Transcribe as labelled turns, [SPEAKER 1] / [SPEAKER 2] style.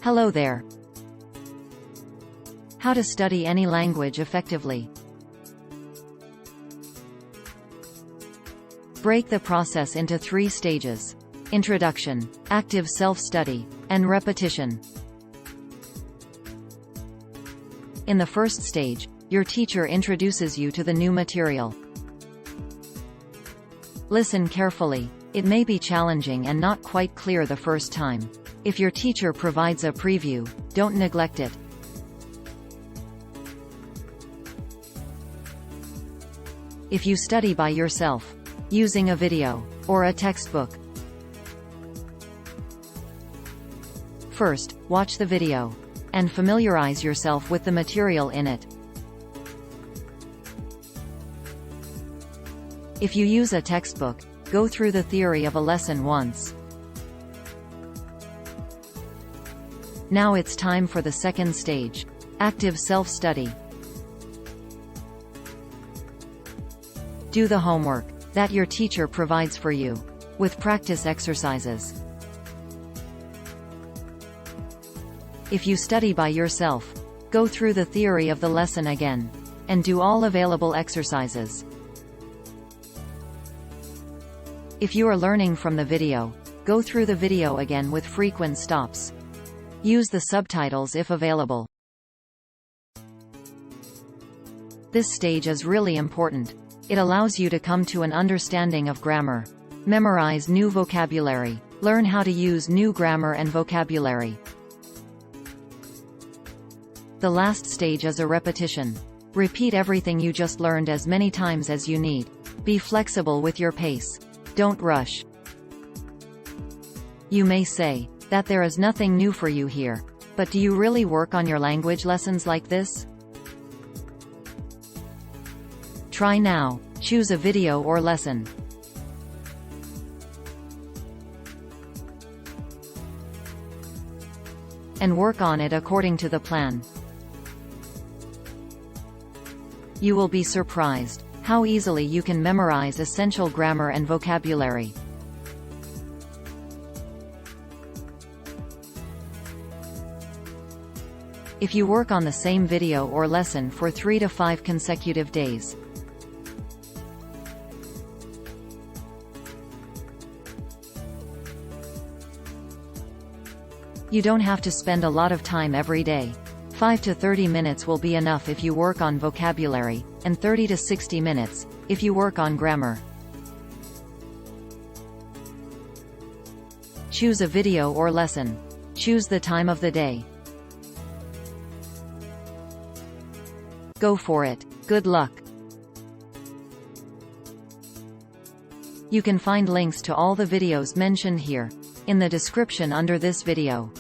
[SPEAKER 1] Hello there. How to study any language effectively. Break the process into 3 stages: introduction, active self-study, and repetition. In the first stage, your teacher introduces you to the new material. Listen carefully. It may be challenging and not quite clear the first time. If your teacher provides a preview, don't neglect it. If you study by yourself, using a video, or a textbook. First, watch the video, and familiarize yourself with the material in it. If you use a textbook, go through the theory of a lesson once. Now it's time for the second stage, active self-study. Do the homework that your teacher provides for you, with practice exercises. If you study by yourself, go through the theory of the lesson again, and do all available exercises. If you are learning from the video, go through the video again with frequent stops. Use the subtitles if available. This stage is really important. It allows you to come to an understanding of grammar. Memorize new vocabulary. Learn how to use new grammar and vocabulary. The last stage is a repetition. Repeat everything you just learned as many times as you need. Be flexible with your pace. Don't rush. You may say that there is nothing new for you here, but do you really work on your language lessons like this? Try now. Choose a video or lesson. And work on it according to the plan. You will be surprised how easily you can memorize essential grammar and vocabulary. If you work on the same video or lesson for 3 to 5 consecutive days, you don't have to spend a lot of time every day. 5 to 30 minutes will be enough if you work on vocabulary, and 30 to 60 minutes if you work on grammar. Choose a video or lesson. Choose the time of the day. Go for it. Good luck. You can find links to all the videos mentioned here in the description under this video.